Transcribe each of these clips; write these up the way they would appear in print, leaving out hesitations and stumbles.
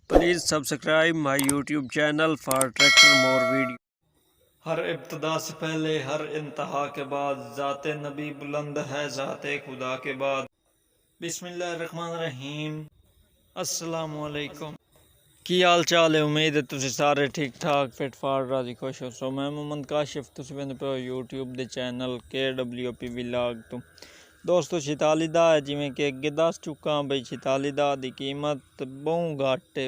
Please subscribe my YouTube channel for tractor more video. हर इब्तदा से पहले हर इंतहा के बाद ज़ाते नबी बुलंद है ज़ाते खुदा के बाद। बिस्मिल्लाहिर्रहमानिर्रहीम। अस्सलामुअलैकुम। की हाल चाल है? उम्मीद है तुसी सारे ठीक ठाक फिट फाट राजी खुश हो। सो मैं मोहम्मद काशिफ, तुसी वेंदे पे यूट्यूब दे चैनल KWP व्लॉग तो दोस्तों 46 दा है, जिमें कि अगे दस चुका बई 46 दा दी कीमत बहु घट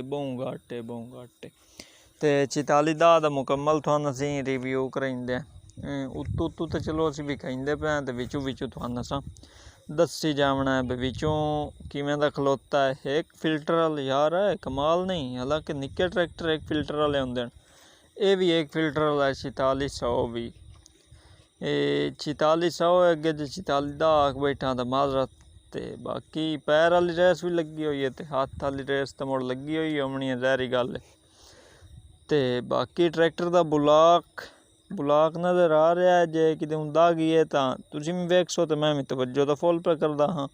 है ते 46 दा मुकम्मल थानू असी रिव्यू कराइंदे उत्तू तो चलो असी विखाइंदे पे ते विचों थानू असा दसी जावना है विचों किवें दा खलोता है। एक फिल्टर वाला यार है कमाल नहीं, हालांकि निक्के ट्रैक्टर एक फिल्टर वाले होंदे न, ये भी एक फिल्टर वाला है 4600 भी 4600 अगे जो 46 दा आख बैठा तो माजरत। ते बाकी पैर वाली रेस भी लगी हुई है ते हाथ वाली रेस तो मुड़ लगी हुई होनी है, जहरी गल है। ते बाकी ट्रैक्टर का बुलाक नज़र आ रहा है, जे कि दागी है तो तुम भी वेख सो तो मैं भी तवज्जो तो फुल पे करदा हाँ।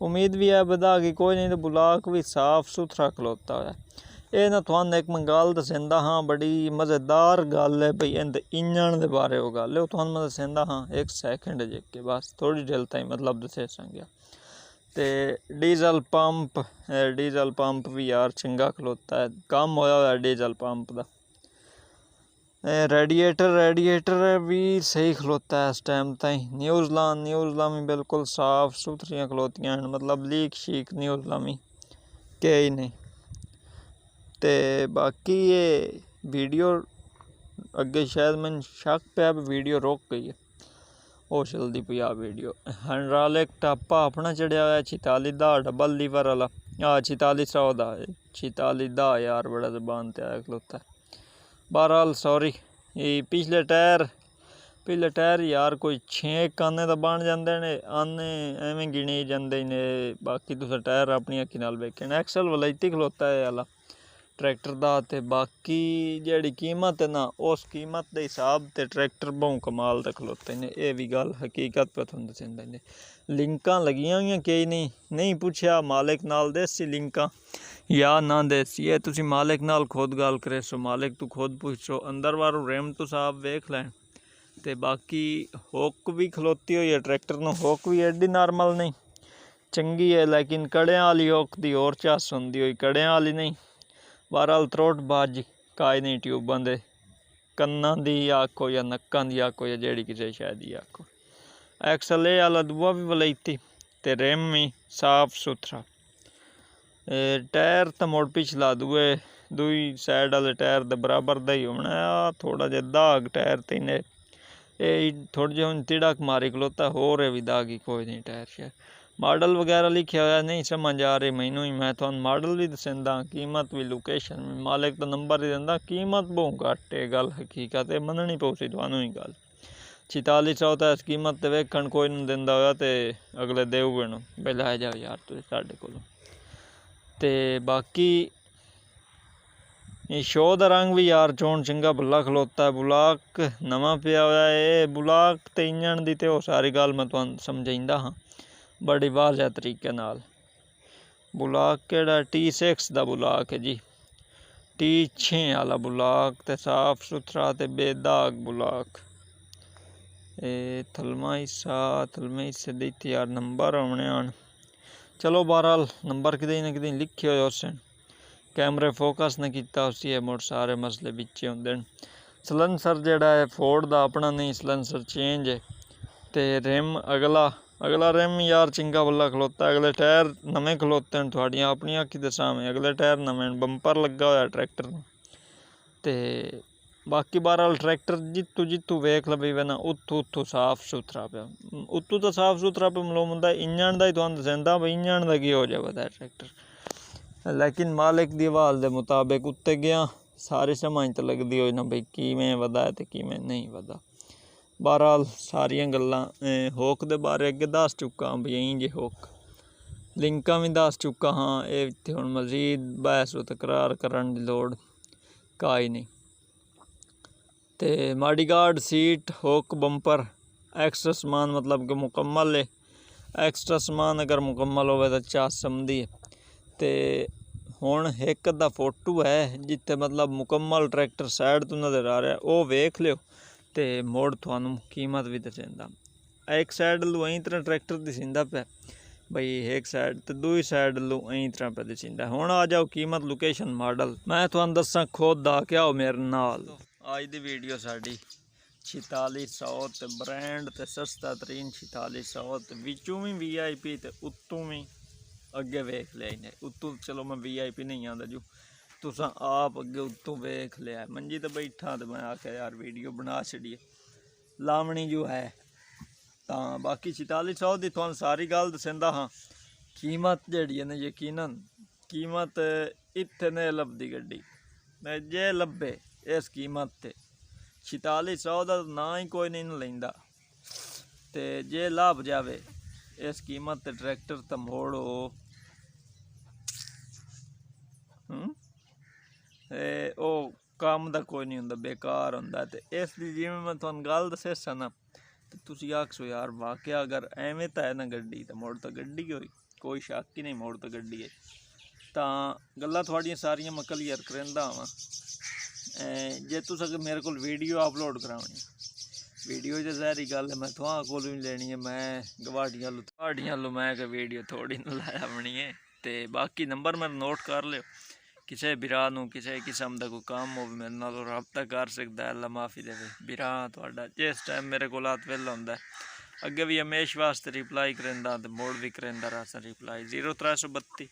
उम्मीद भी है बदागी कोई नहीं, तो बुलाक भी साफ सुथरा खलोता है। ये ना थानू एक मैं गल दसेंदा हाँ, बड़ी मज़ेदार गल है भई इंदे इंजन दे बारे वो गल है, वो थानू मैं दसेंदा हाँ एक सैकेंड जेके बस थोड़ी देर ताईं मतलब दसे संगया। ते डीजल पंप भी यार चंगा खलोता है, काम होया हुआ डीजल पंप का। रेडिएटर भी सही खलोता है इस टाइम ताईं। न्यूज़लां भी बिल्कुल साफ सुथरियां खलोतियां हैं, मतलब लीक शीक न्यूज़लां भी के ही नहीं। ते बाकी ये वीडियो अगे शायद मैंने शक पे वीडियो रुक गई है, वो चलती पी आ वीडियो। हाइड्रोलिक टापा अपना चढ़िया हुआ 46 दा डबल लीवर वाला 4600 दा 46 दा यार बड़ा जबान ते आया खलोता है। बहरहाल सॉरी, पिछले टायर यार कोई 6 आने तो बन जाते ने, आने एवें गिने जाते ने, बाकी तुस टायर अपनी अखी नाल वेखे। एक्सल वलैती खलोता है आला ट्रैक्टर दा। ते बाकी जेहड़ी कीमत है ना, उस कीमत के हिसाब से ट्रैक्टर बहु कमाल दे खलोते ने, यह भी गल हकीकत पे तुहानू दसेंदा ने। लिंकां लगियां हुई कई नहीं पूछया मालिक नाल देसी लिंकां या ना देसी है, तुसी मालिक नाल खुद गल करे सो, मालिक तू खुद पूछो। अंदर वारू रेम तो साहब वेख लैन। ते बाकी हुक भी खलोती हुई है ट्रैक्टर नू, हुक भी एडी नॉर्मल नहीं चंगी है, लेकिन कड़ियां वाली हुक दी होर झस हुंदी होई, कड़ियां वाली नहीं। बहरहाल त्रोट बाज काई नहीं ट्यूबां दे कन्नां दी आखो या नक्कां दी आखो या जेहड़ी किसी शायद दी आखो। एक्सल ए आला दूआ भी वलैती ते रेम भी साफ सुथरा। टायर तो मुड़ पिछला दुई साइड वाले टायर दे बराबर दा ही होना, थोड़ा जिहा दाग टायर ते ने थोड़ी जी तिड़क मारी खलोता, होर है भी दागी कोई नहीं टायर शायर। मॉडल वगैरह लिखा हुआ नहीं समझ आ रही मैनू ही, मैं थोड़ा मॉडल भी दसेंदा, कीमत भी लोकेशन भी, मालिक का नंबर ही देंदा। कीमत बहु घट है, गल हकीकत है मननी पऊसी थानू ही गल। 4600 तो इस कीमत ते वेखण कोई नहीं देंदा होया ते अगले देऊगे न बे लै जाओ यार तुसीं साडे कोलों। ते बाकी शो का रंग भी यार चोन चंगा भला खलोता है। बुलाक नवा पिया हुआ है, बुलाक ते इंजन दी ते वो सारी गल मैं तुहानू समझाइंदा हाँ बड़ी वाज़ह तरीके नाल। बुलाक केड़ा T6 दा बुलाक है जी, T6 वाला बुलाक ते साफ सुथरा ते बेदाग बुलाक। थलमे हिस्से दे इत्थे यार नंबर होने आन, चलो बहरहाल नंबर किते ना किते लिखे हुए उस कैमरे फोकस ने किया उसी है, मुड़ सारे मसले बिच्चे होंदे न। सलैंसर जेड़ा है फोर्ड दा अपना नहीं, सलैंसर चेंज है। ते रिम अगला रिम यार चंगा भला खलोता है, अगले टायर नवे खलोते हैं थोड़ियां अपनी अखी दे सामने, अगले टायर नवे बंपर लगा हुआ ट्रैक्टर में। ते बाकी बहरहाल ट्रैक्टर जितू वेख लवे ना उत्थू साफ सुथरा पे, उत्तू तो साफ सुथरा पे मालूम होंदा। इंजन का ही तुहानू दसेंदा भाई इंजन का की हो जाए ट्रैक्टर, लेकिन मालिक दी आवाज़ दे मुताबिक उत्ते गया सारी समझ तो लगती हो ना भाई किवें वधा है तो किवें नहीं वधा। बहरहाल सारियां गल्लां हुक दे बारे अगे दस चुका हाँ भाई जे हुक लिंकां भी दस चुका हाँ, ये इत्थे हुण मजीद बहस व तकरार करन दी लोड़ काई नहीं। ते मॉडीगार्ड सीट हुक बंपर एक्स्ट्रा समान मतलब कि मुकम्मल है, एक्स्ट्रा समान अगर मुकम्मल होवे तो चास समझी है। ते हुण एक अद्धा फोटो है जिथे मतलब मुकम्मल ट्रैक्टर साइड तो नज़र आ रहा, वो वेख लियो तो मुड़ तुहानू कीमत भी दसेंदा। एक साइड लू अं तरह ट्रैक्टर दिसींदा पे बई, एक साइड तो दूई साइड लू अं तरह पे दिसींदा। हुण आ जाओ कीमत, लोकेशन, मॉडल मैं तुहानू दसां खुद आ के आओ मेरे नाल। अज दी वीडियो साडी 4600 ते ब्रांड ते सस्ता तरीन 4600 ते विचों भी VIP ते उत्तों भी अगे वेख लिया इन्हें। उत्तों चलो मैं VIP नहीं आंदा जू, तुसां आप अगे उत्तों वेख लिया। मंजी ते बैठा तो मैं आख्या यार वीडियो बना छड़िए, लावणी जो है। तो बाकी 4600 की तुहानू सारी गल दसेंदा हाँ। कीमत जिहड़ी है ना, यकीनन कीमत इत्थे नहीं लभदी गड्डी, जे लभे इस कीमत ते 4600 का ना ही कोई नहीं लैंदा। ते जे लाभ जावे इस कीमत ते ट्रैक्टर तो मोड़ो ओ काम दा कोई नहीं हुंदा, बेकार हुंदा। ते इसलिए जिवें मैं तुहानू गल दसेसा ना, तो तुसीं आखसो यार वाकया अगर एवें तो है ना गड्डी, तो मुड़ तो गड्डी होई, कोई शक ही नहीं, मुड़ तो गड्डी है। तो गल्लां तुहाड़ियां सारियां मैं क्लीयर करेंदा आवां। जे तुस अगर मेरे को वीडियो अपलोड करानी, वीडियो तो जहरी गल है मैं तुहां कोल भी लेनी है, मैं गवाड़ियां लो मैं वीडियो थोड़ी न लाया बनी है। तो बाकी नंबर मेरा नोट कर लियो, किसी बिरा किसी किस्म का कोई काम हो मेरे नाल रबता कर सकता है। अल्लाह माफ़ी देवे बिरा तुहाडा जिस टाइम मेरे को वेला होंदा है। अगे भी हमेश वास्ते रिप्लाई करेंदा तो मोड़ भी करेंदा रहा रिप्लाई। 0332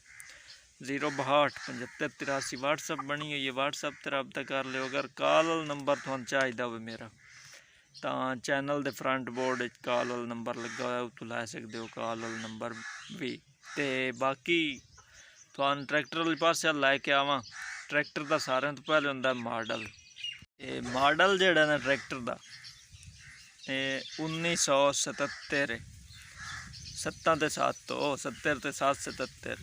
062 75 83 व्हाट्सअप बनी हुई है, व्हाट्सअप पर रबता कर लियो। अगर कॉल नंबर तुहानू चाहिदा हो मेरा, तो चैनल के फ्रंट बोर्ड कॉल वाला नंबर लगा हुआ, उत्तों लै सकते हो कॉल वाला नंबर भी। तो बाकी तुहानू ट्रैक्टर वाले पास लैके आवां। ट्रैक्टर का सारे तो पहले होंदा मॉडल। मॉडल जिहड़ा ना ट्रैक्टर का 1977 7 ते 7 70 ते 7 77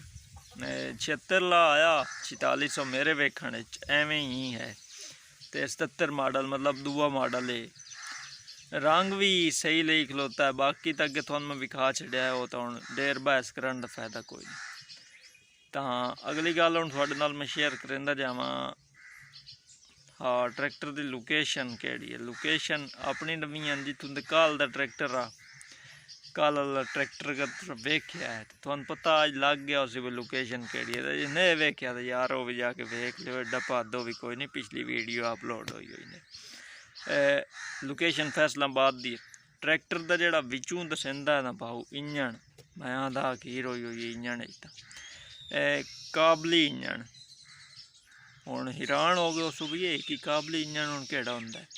76 ला आया, 4600 मेरे वेखण एवें ही है। तो 77 मॉडल मतलब दूआ मॉडल है। रंग भी सही ले खलोता है। बाकी तो अगे थोड़ा मैं विखा छड़िया है, वो तो हम देर बहस करने का फायदा कोई नहीं। तो अगली गल हम थोड़े नाल मैं शेयर करेंदा जावां। हाँ, ट्रैक्टर की लोकेशन केड़ी है? लोकेशन अपनी नवीं जितों कल का ट्रैक्टर आ, कल वाला ट्रैक्टर का वेख्या है तो तुहानू पता अज लग गया उसी लोकेशन केड़ी है। जे नहीं वेख्या तो यार वो भी जाके वेख लियो, एडा भादो भी कोई नहीं, पिछली वीडियो अपलोड हुई ने। लोकेशन फैसलाबाद दी। ट्रैक्टर का जोड़ा विचों दसेंदा है ना भाऊ इंजन, मैं आधा खीर हुई इंजन काबली इंजन। हुण हैरान हो गए उस भी कि काबली इंजन हुण केड़ा हुंदा है।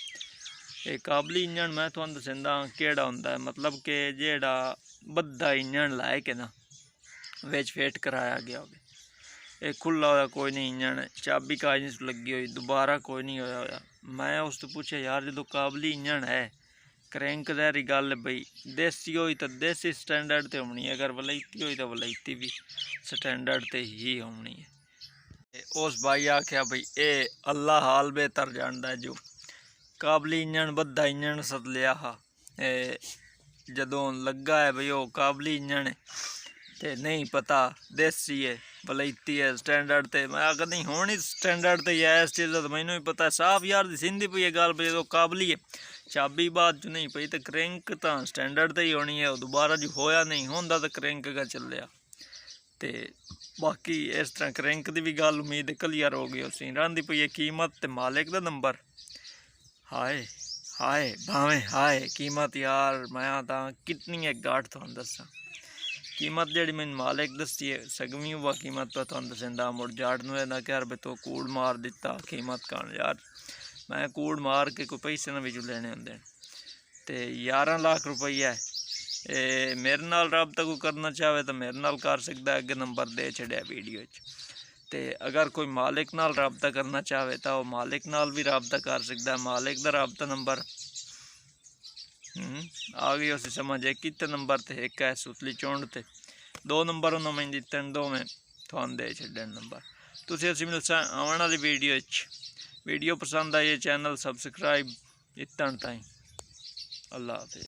ये काबली इंजन मैं तुहानू दसेंदा केड़ा हुंदा है, मतलब कि जेड़ा बद्दा इंजन लाए के ना विच फिट कराया गया हो। ये खुला होया कोई नहीं इंजन, चाबी कागज लगी हुई, दोबारा कोई नहीं होया होया। मैं उस तो पूछा यार जो काबली इंजन है, क्रैंक जहरी गल बई देसी होई तो देसी स्टैंडर्ड ते होनी है, अगर वलैती होई तो वलैती भी स्टैंडर्ड ते ही होनी है। उस भाई आख्या भाई ये अल्लाह हाल बेहतर जानता है, जो काबली इंजन बद्दा इंजन सद लिया हा जदों लगा है भाई वो काबली इंजन है, ते नहीं पता देसी है वलैती है स्टैंडर्ड ते। मैं आखा नहीं होनी स्टैंडर्ड ते है इस चीज़ का, मैनू भी पता है साफ यार दिसींदी पई गल भाई जो काबली है, चाबी बाद च नहीं पई तो क्रैंक तो स्टैंडर्ड ते ही होनी है। दोबारा जो होया नहीं होंदा तो क्रैंक का चलिया। तो बाकी इस तरह क्रैंक की भी गल उम्मीद क्लीयर हो गई उसी रही पई है। कीमत ते मालिक का नंबर, हाय हाय भावें हाय कीमत यार मैं तो कितनी है गाठ तुहानू दसा। कीमत जी मैंने मालिक दसी है सगवी हुआ कीमत पर तुहानू दसेंदा। मुड़ जाड़नू ना यार भाई तो कूड़ मार दिता कीमत कान, यार मैं कूड़ मार के कोई पैसे ना बिचू लेने होंगे। तो 11 लाख रुपया है। मेरे नाल रबता कोई करना चाहे तो मेरे नाल कर सकता है, अगे नंबर दे छड़िया वीडियो च। तो अगर कोई मालिक नाल रबता करना चाहे तो वह मालिक नाल भी रबता कर सकता है। मालिक का रबता नंबर आ गई उस समझ, एक कितने नंबर ते एक है सुतली चौंड ते 2 नंबर उन्होंने मैं दिते, 2 में थोन दे छड़े नंबर। तुसीं असीं मिलसां आने वाली वीडियो च। वीडियो पसंद आई चैनल सबसक्राइब इतन ताईं। अल्लाह हाफिज़।